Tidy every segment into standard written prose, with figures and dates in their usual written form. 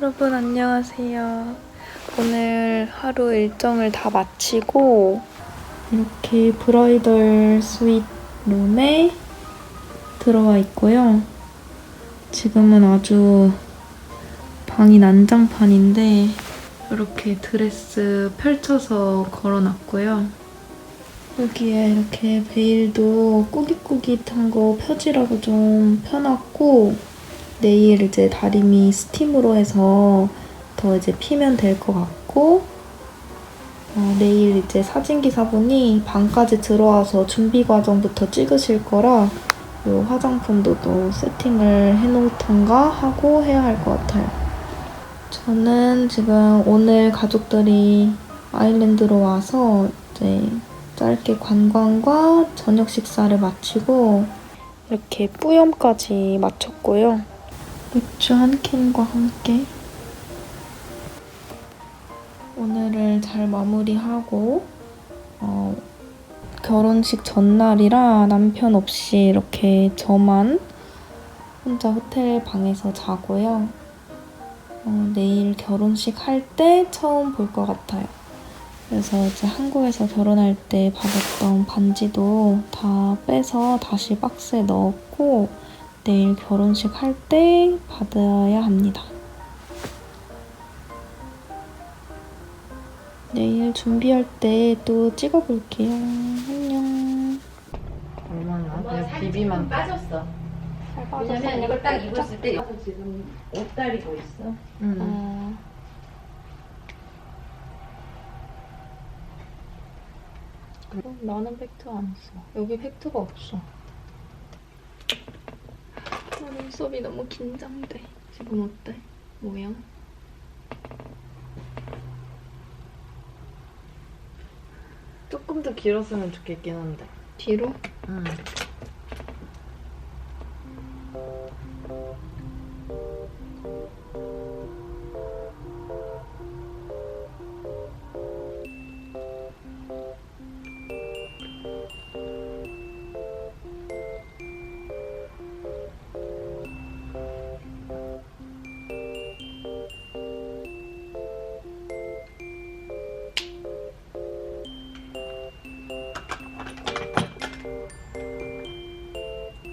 여러분 안녕하세요. 오늘 하루 일정을 다 마치고 이렇게 브라이덜 스윗 룸에 들어와 있고요. 지금은 아주 방이 난장판인데 이렇게 드레스 펼쳐서 걸어놨고요. 여기에 이렇게 베일도 꾸깃꾸깃한 거 펴지라고 좀 펴놨고 내일 이제 다리미 스팀으로 해서 더 이제 피면 될 것 같고 내일 이제 사진기사분이 방까지 들어와서 준비 과정부터 찍으실 거라 요 화장품도 또 세팅을 해놓던가 하고 해야 할 것 같아요. 저는 지금 오늘 가족들이 아일랜드로 와서 이제 짧게 관광과 저녁 식사를 마치고 이렇게 뿌염까지 마쳤고요. 맥주 한 캔과 함께 오늘을 잘 마무리하고 결혼식 전날이라 남편 없이 이렇게 저만 혼자 호텔 방에서 자고요. 내일 결혼식 할 때 처음 볼 것 같아요. 그래서 이제 한국에서 결혼할 때 받았던 반지도 다 빼서 다시 박스에 넣었고 내일 결혼식 할 때 받아야 합니다. 내일 준비할 때 또 찍어볼게요. 안녕. 얼마나? 그냥 비비만 빠졌어. 잘 빠졌어. 왜냐면 이걸 딱 입었을 때 여기서 지금 옷 다리고 있어. 나는 팩트 안 써. 여기 팩트가 없어. 눈썹이 너무 긴장돼. 지금 어때? 모양? 조금 더 길었으면 좋겠긴 한데. 뒤로? 응.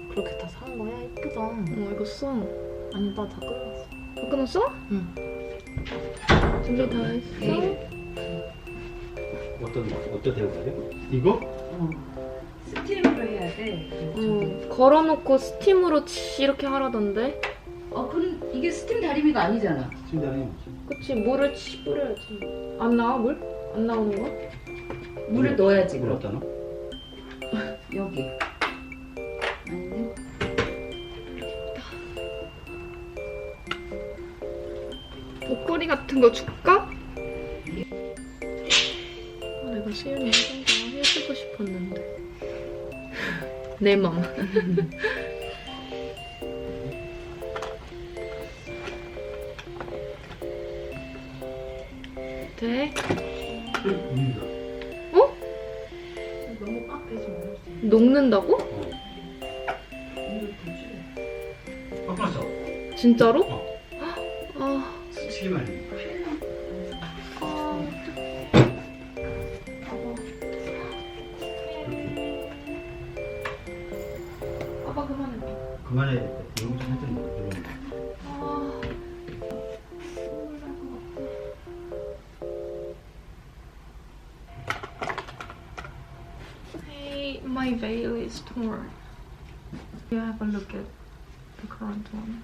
그렇게 다 산 거야? 예쁘다. 이거 써. 아니, 나 다 끝났어. 다 끊었어? 응. 준비 다 했어? 어떤 대우가요? 이거? 스팀으로 해야 돼. 걸어놓고 스팀으로 이렇게 하라던데? 그럼 이게 스팀 다리미가 아니잖아. 신다리 그치, 물을 뿌려야지. 안 나와, 물? 안 나오는 거야? 물을 넣어야지. 물 그럼. 어디다 넣어? 여기. 아닌데? 목걸이 같은 거 줄까? 내가 수연이 이런 거 해주고 싶었는데. 내 맘. 돼? 어? 너무 빡대지 말았어. 녹는다고? 바꿨어. 진짜로? 아, 스치기만 해. 아빠 그만해. 그만해야 돼. 여기서 살짝 누르면 돼. 아. Hey, my veil is torn. You have a look at the current one.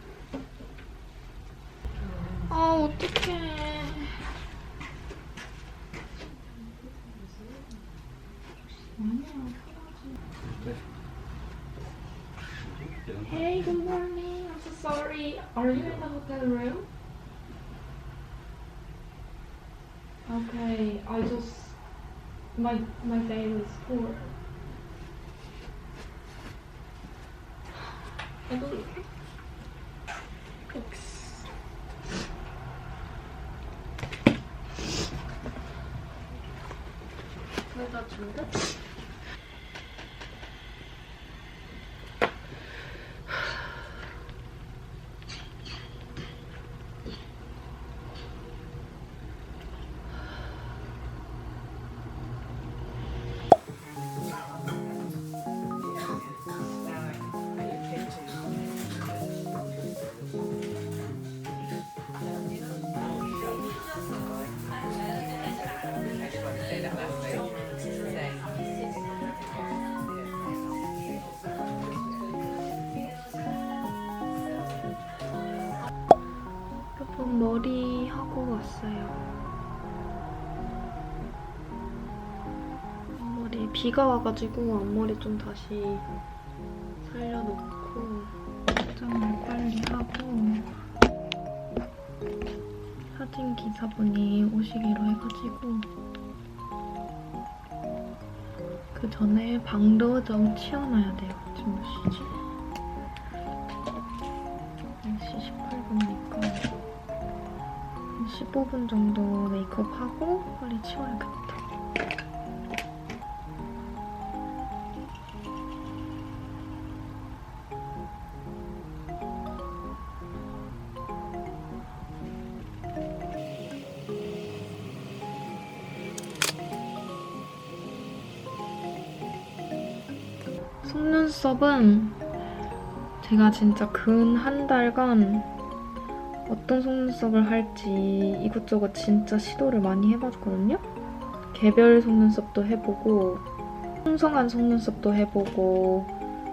아, 어떡해. Hey, good morning. I'm so sorry. Are you in the hotel room? Okay, I just my veil is torn. I don't. Oops. 내가 준대? 머리 하고 왔어요. 앞머리 비가 와가지고 앞머리 좀 다시 살려놓고 화장을 빨리 하고 사진 기사분이 오시기로 해가지고 그 전에 방도 좀 치워놔야 돼요. 지금 몇 시지? 4시 18분이니까 15분 정도 메이크업하고 빨리 치워야겠다. 속눈썹은 제가 진짜 근 한 달간 어떤 속눈썹을 할지 이것저것 진짜 시도를 많이 해봤거든요? 개별 속눈썹도 해보고 풍성한 속눈썹도 해보고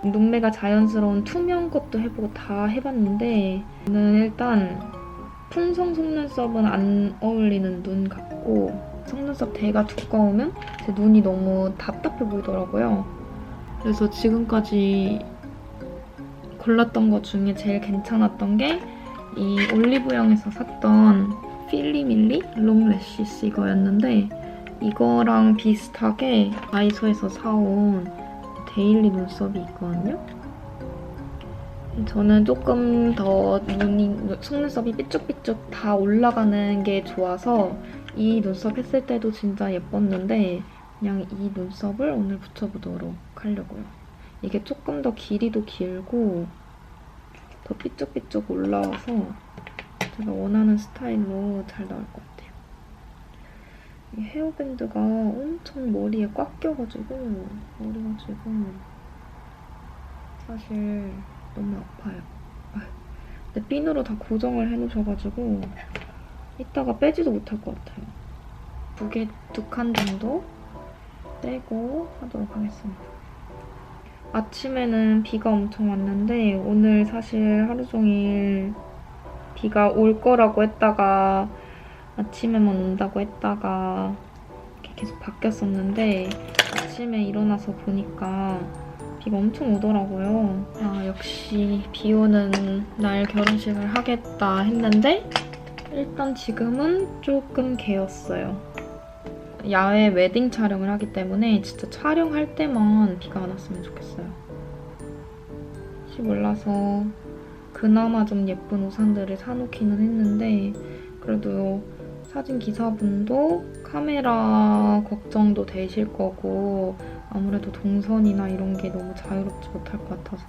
눈매가 자연스러운 투명 것도 해보고 다 해봤는데 저는 일단 풍성 속눈썹은 안 어울리는 눈 같고 속눈썹 대가 두꺼우면 제 눈이 너무 답답해 보이더라고요. 그래서 지금까지 골랐던 것 중에 제일 괜찮았던 게 이 올리브영에서 샀던 필리밀리 롱래쉬스 이거였는데 이거랑 비슷하게 다이소에서 사온 데일리 눈썹이 있거든요. 저는 조금 더 속눈썹이 삐쭉삐쭉 다 올라가는 게 좋아서 이 눈썹 했을 때도 진짜 예뻤는데 그냥 이 눈썹을 오늘 붙여보도록 하려고요. 이게 조금 더 길이도 길고 더 삐쭉삐쭉 올라와서 제가 원하는 스타일로 잘 나올 것 같아요. 이 헤어밴드가 엄청 머리에 꽉 껴가지고 머리가 지금 사실 너무 아파요. 근데 핀으로 다 고정을 해놓으셔가지고 이따가 빼지도 못할 것 같아요. 두 칸 정도 떼고 하도록 하겠습니다. 아침에는 비가 엄청 왔는데 오늘 사실 하루 종일 비가 올 거라고 했다가 아침에만 온다고 했다가 이렇게 계속 바뀌었었는데 아침에 일어나서 보니까 비가 엄청 오더라고요. 아, 역시 비 오는 날 결혼식을 하겠다 했는데 일단 지금은 조금 개었어요. 야외 웨딩 촬영을 하기 때문에 진짜 촬영할 때만 비가 안 왔으면 좋겠어요. 혹시 몰라서 그나마 좀 예쁜 우산들을 사놓기는 했는데 그래도 사진 기사분도 카메라 걱정도 되실 거고 아무래도 동선이나 이런 게 너무 자유롭지 못할 것 같아서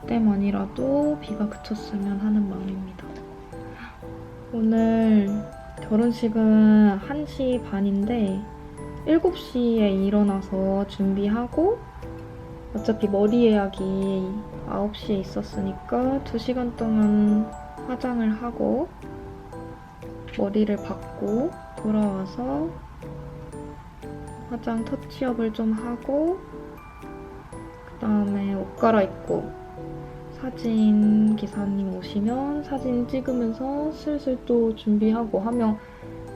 그때만이라도 비가 그쳤으면 하는 마음입니다. 오늘 결혼식은 1시 반인데 7시에 일어나서 준비하고 어차피 머리 예약이 9시에 있었으니까 2시간 동안 화장을 하고 머리를 받고 돌아와서 화장 터치업을 좀 하고 그다음에 옷 갈아입고 사진 기사님 오시면 사진 찍으면서 슬슬 또 준비하고 하면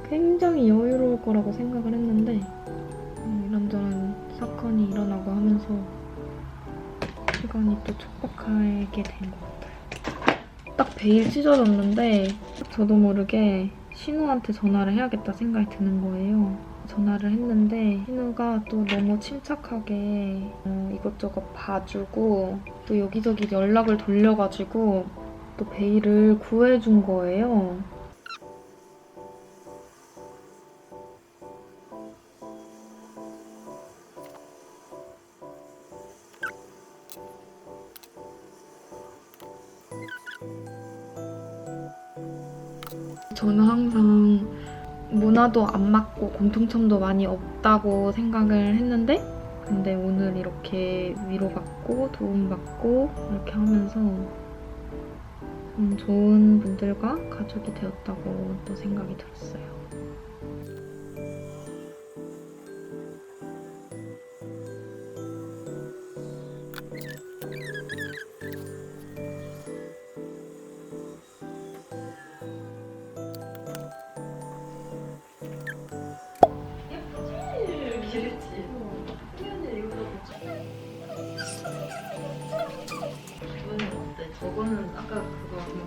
굉장히 여유로울 거라고 생각을 했는데 이런저런 사건이 일어나고 하면서 시간이 또 촉박하게 된 것 같아요. 딱 베일 찢어졌는데 저도 모르게 신우한테 전화를 해야겠다 생각이 드는 거예요. 전화를 했는데 신우가 또 너무 침착하게 이것저것 봐주고 또 여기저기 연락을 돌려가지고 또 베일을 구해준 거예요. 저는 항상 문화도 안 맞고 공통점도 많이 없다고 생각을 했는데 근데 오늘 이렇게 위로받고 도움받고 이렇게 하면서 좋은 분들과 가족이 되었다고 또 생각이 들었어요.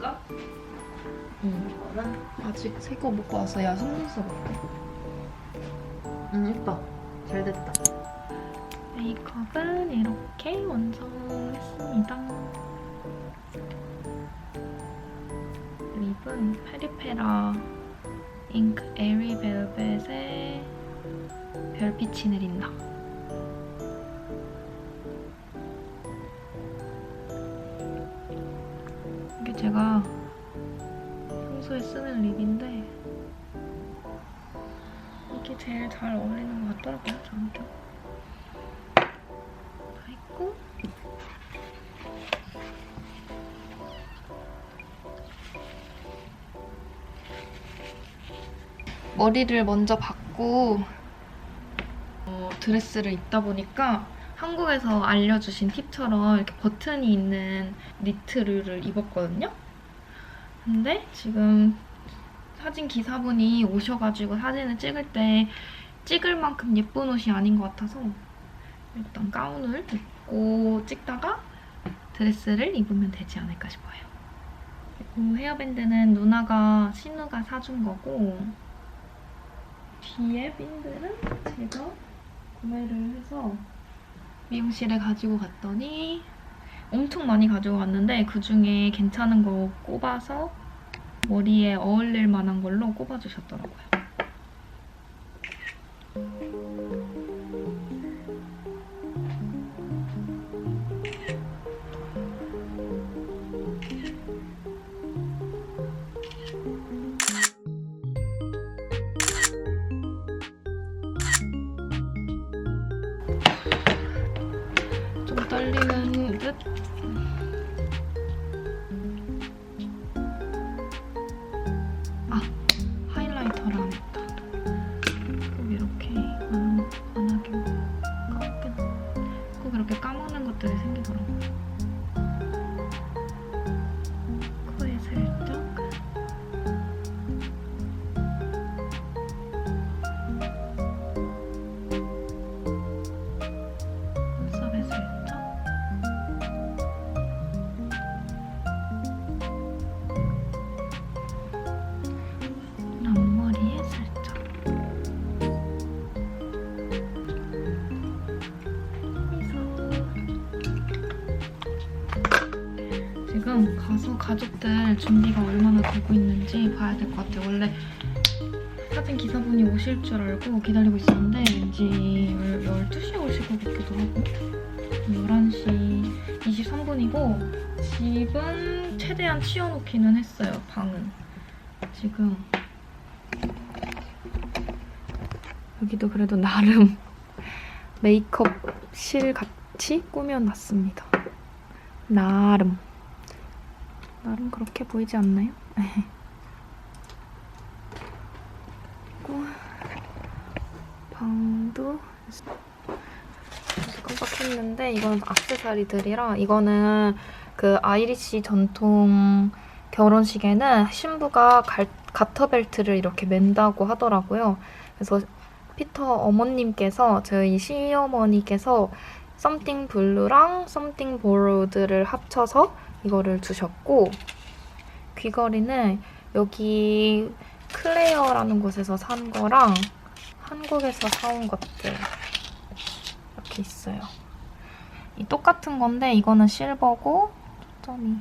이거? 이거는? 아직 새 거 먹고 와서 야 속눈썹 어때? 예뻐. 잘 됐다. 메이크업은 이렇게 완성했습니다. 립은 페리페라 잉크 에리 벨벳의 별빛이 내린다. 이게 제가 평소에 쓰는 립인데 이게 제일 잘 어울리는 것 같더라고요, 저한테. 다 했고 머리를 먼저 받고 드레스를 입다 보니까 한국에서 알려주신 팁처럼 이렇게 버튼이 있는 니트를 입었거든요. 근데 지금 사진 기사분이 오셔가지고 사진을 찍을 때 찍을 만큼 예쁜 옷이 아닌 것 같아서 일단 가운을 입고 찍다가 드레스를 입으면 되지 않을까 싶어요. 그리고 헤어밴드는 누나가 신우가 사준 거고 뒤에 핀들은 제가 구매를 해서 미용실에 가지고 갔더니 엄청 많이 가지고 갔는데 그중에 괜찮은 거 꼽아서 머리에 어울릴 만한 걸로 꼽아주셨더라고요. 좀 떨리는 듯? 아, 하이라이터를 안 했다. 꼭 이렇게 안 하긴 까먹긴 꼭 이렇게 까먹는 것들이 생기더라고요. 코에 살짝 눈썹에 살짝 앞머리에 살짝 지금 가서 가족들 준비가 얼마나 되고 있는지 봐야 될 것 같아요. 원래 사진 기사분이 오실 줄 알고 기다리고 있었는데 왠지 12시에 오실 것 같기도 하고 11시 23분이고 집은 최대한 치워놓기는 했어요. 방은 지금 여기도 그래도 나름 메이크업실 같이 꾸며놨습니다. 나름 그렇게 보이지 않나요? 그리고 방도 깜빡했는데 이거는 액세서리들이라 이거는 그 아이리시 전통 결혼식에는 신부가 가터벨트를 이렇게 맨다고 하더라고요. 그래서 피터 어머님께서 저희 시어머니께서 썸띵 블루랑 썸띵 보로드를 합쳐서 이거를 주셨고 귀걸이는 여기 클레어라는 곳에서 산 거랑 한국에서 사온 것들 이렇게 있어요. 이 똑같은 건데 이거는 실버고 초점이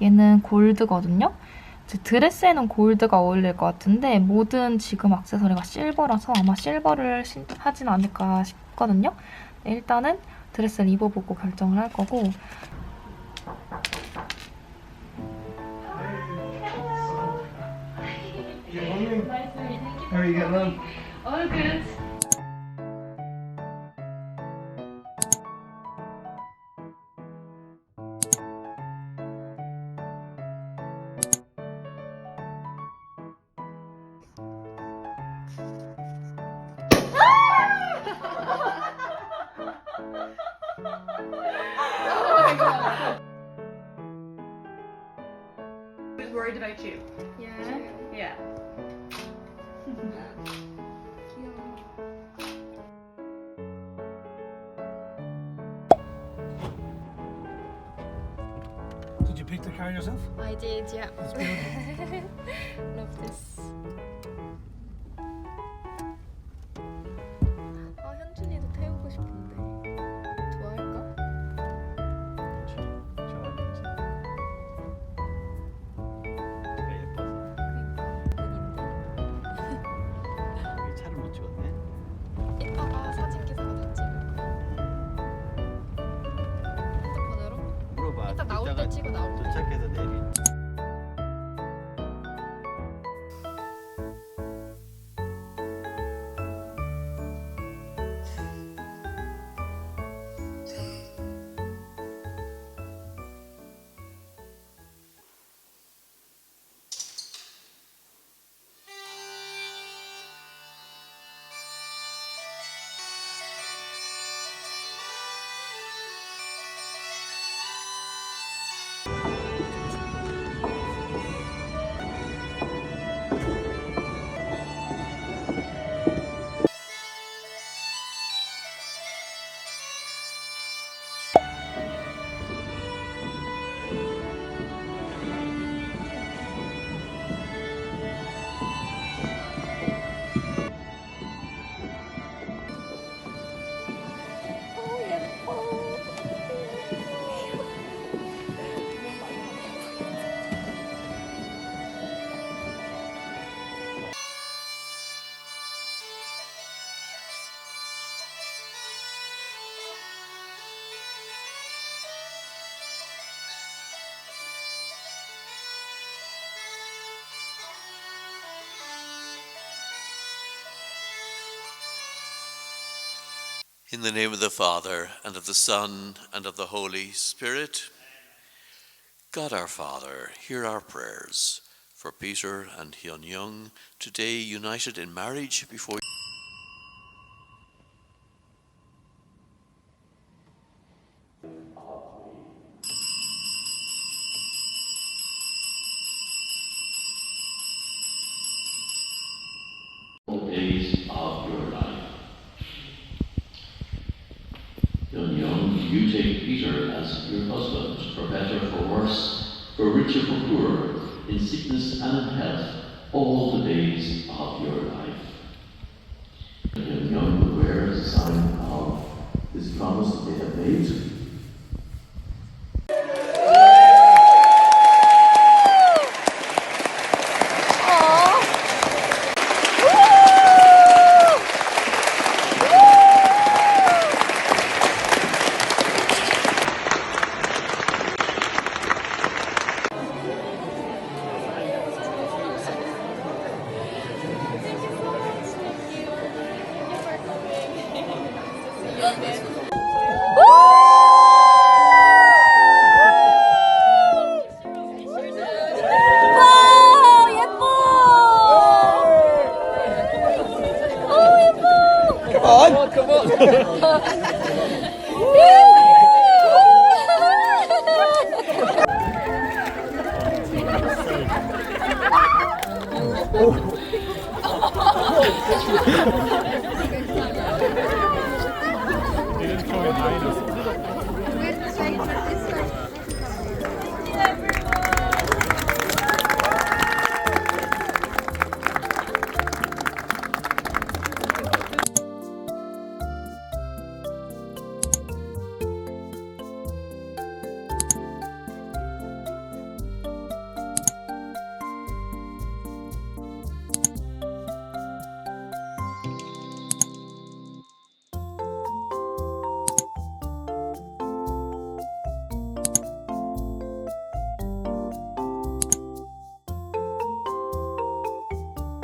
얘는 골드거든요. 드레스에는 골드가 어울릴 것 같은데 모든 지금 액세서리가 실버라서 아마 실버를 하진 않을까 싶거든요. 일단은 드레스를 입어보고 결정을 할 거고 How are you getting on? All good. I was worried about you. Yeah. Yeah. Did you pick the card enjoying yourself? I did, yeah. That's good. Love this. 아, 현준이도 태우고 싶은데. 좋아할까? 좋아하겠지. 내가 예뻐서. 그니까, 은인데. 여기 차를 못 찍었네. 이따가 사진 기사가 다 찍을 거야. 핸드폰으로? 물어봐. 이따 나올 때 이따가 찍어, 나올 때. 도착해서 내리. In the name of the Father, and of the Son, and of the Holy Spirit. God our Father, hear our prayers for Peter and Hyun Young, today united in marriage before you. Days of your life. Young, you take Peter as your husband, for better, for worse, for richer, for poorer, in sickness and in health, all the days of your life. Young will wear as a sign of this promise that they have made.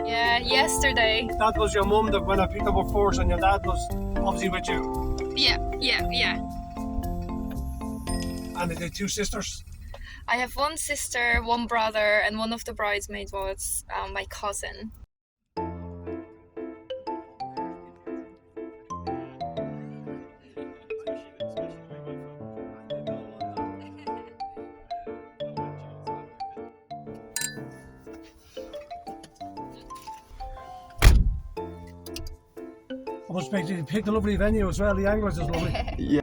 Yeah, yesterday. That was your mum that when I picked up her first, and your dad was obviously with you. Yeah. And the two sisters. I have one sister, one brother, and one of the bridesmaids was my cousin. I must make you picked a lovely venue as well. The Anglers is lovely.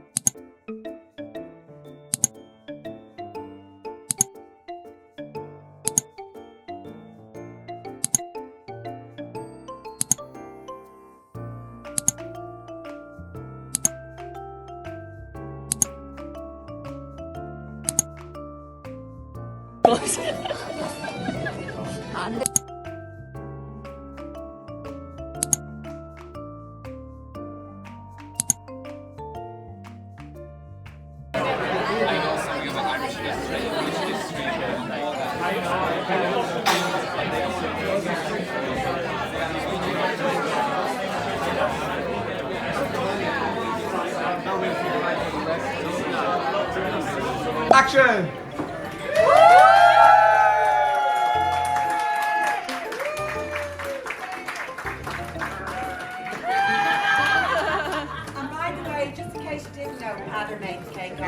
Action! And by the way, just in case you didn't know, we had our names cake on.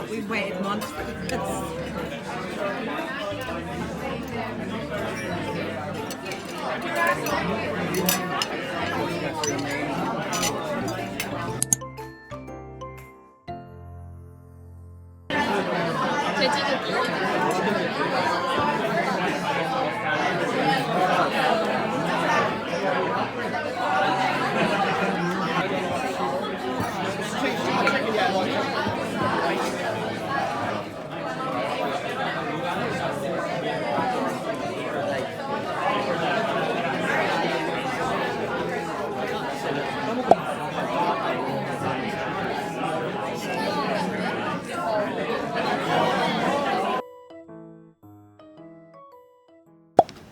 We've waited months for this.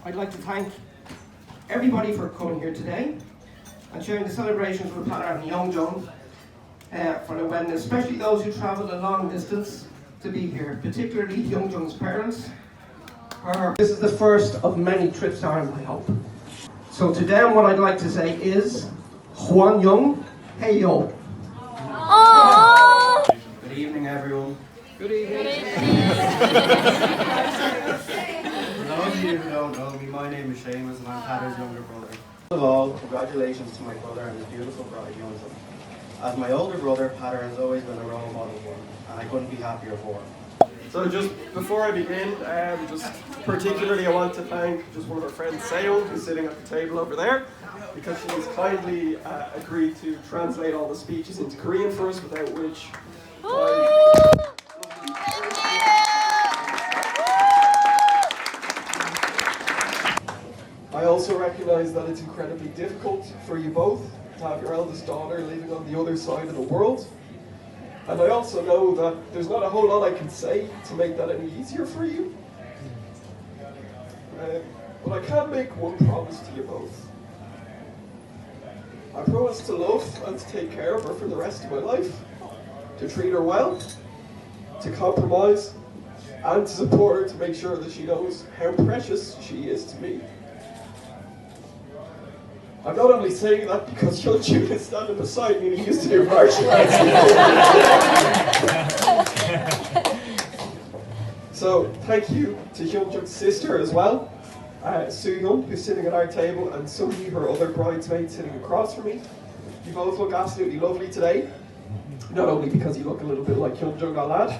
I'd like to thank everybody for coming here today and sharing the celebrations with Pater and Yeongjong for the wedding, especially those who travelled a long distance to be here, particularly Yeongjong's parents. This is the first of many trips to Ireland, I hope. So to them, what I'd like to say is, Hwan Young, hey yo. Good evening, everyone. Good evening. For those of you who don't know me, my name is Seamus and I'm Pater's younger brother. First of all, congratulations to my brother and his beautiful bride, Yeongjong. As my older brother, Pater has always been a role model for me, and I couldn't be happier for him. So just before I begin, just particularly I want to thank just one of our friends, Seol, who's sitting at the table over there, because she's kindly agreed to translate all the speeches into Korean for us, without which I also recognise that it's incredibly difficult for you both to have your eldest daughter living on the other side of the world. And I also know that there's not a whole lot I can say to make that any easier for you. But I can make one promise to you both. I promise to love and to take care of her for the rest of my life, to treat her well, to compromise, and to support her to make sure that she knows how precious she is to me. I'm not only saying that because Hyunjun is standing beside me and he used to do martial arts. So thank you to Hyunjun's sister as well, Soo-hyun, who's sitting at our table, and Sungi, her other bridesmaid, sitting across from me. You both look absolutely lovely today. Not only because you look a little bit like Hyunjung, our lad.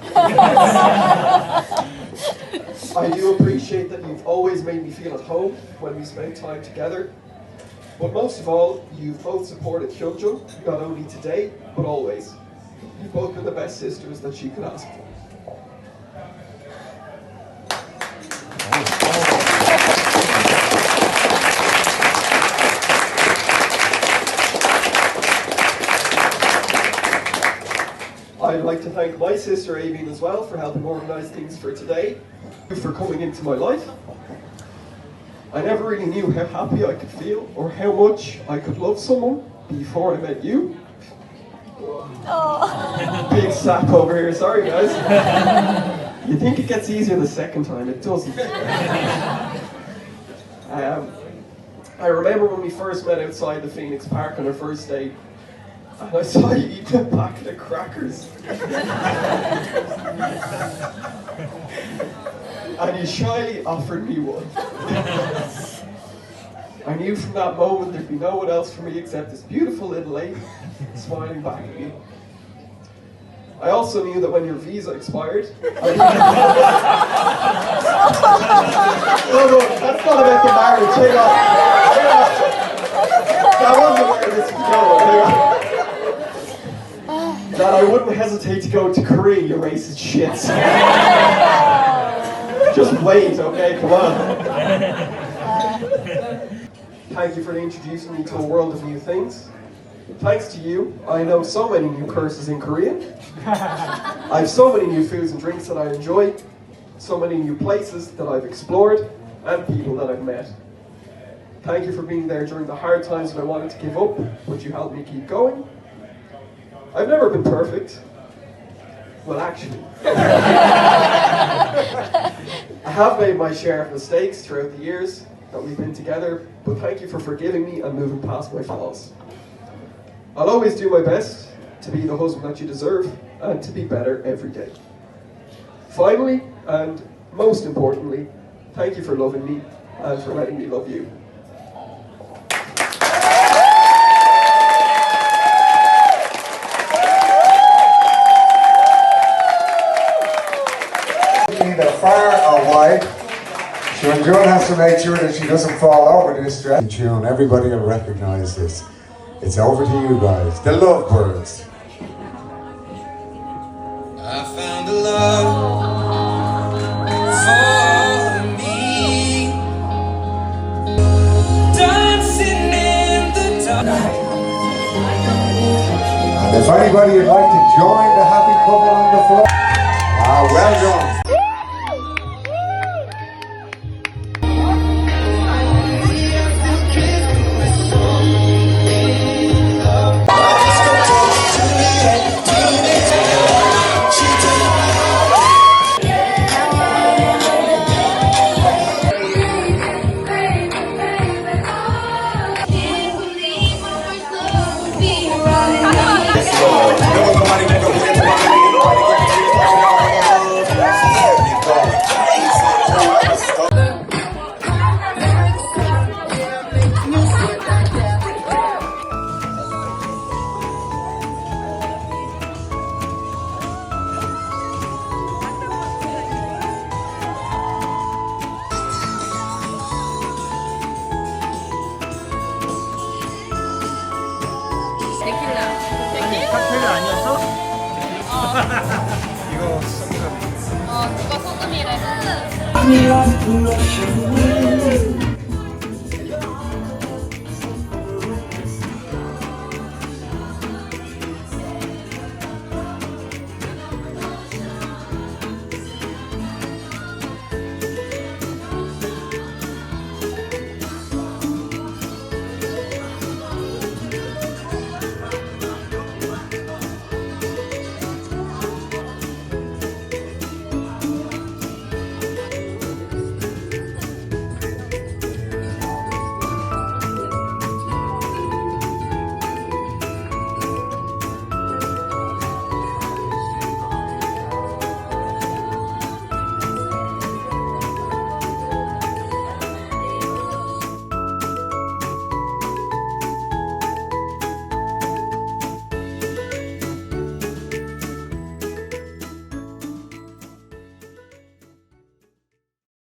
I do appreciate that you've always made me feel at home when we spend time together. But most of all, you've both supported Hyunjung, not only today, but always. You've both been the best sisters that she could ask for. I'd like to thank my sister Avian as well for helping organise things for today, for coming into my life. I never really knew how happy I could feel or how much I could love someone before I met you. Big sap over here. Sorry, guys. You think it gets easier the second time? It doesn't. I remember when we first met outside the Phoenix Park on our first date, and I saw you eating a packet of crackers. And you shyly offered me one. I knew from that moment there'd be no one else for me except this beautiful little lady smiling back at me. I also knew that when your visa expired... No, that's not about the marriage. Hang on. That wasn't where this was going. That I wouldn't hesitate to go to Korea, you racist shits. Just wait, okay? Come on. Thank you for introducing me to a world of new things. Thanks to you, I know so many new curses in Korean. I have so many new foods and drinks that I enjoy, so many new places that I've explored, and people that I've met. Thank you for being there during the hard times when I wanted to give up, but you helped me keep going. I've never been perfect. Well, actually. I have made my share of mistakes throughout the years that we've been together, but thank you for forgiving me and moving past my flaws. I'll always do my best to be the husband that you deserve and to be better every day. Finally, and most importantly, thank you for loving me and for letting me love you. Either far or wide, Sian June has to make sure that she doesn't fall over this dress. Tune, everybody will recognise this. It's over to you guys, the Lovebirds. I found a love for me, dancing in the dark. And if anybody would like to join the happy couple on the floor, well done. 칵테일 아니었어? 이거 소금. 누가 소금이래.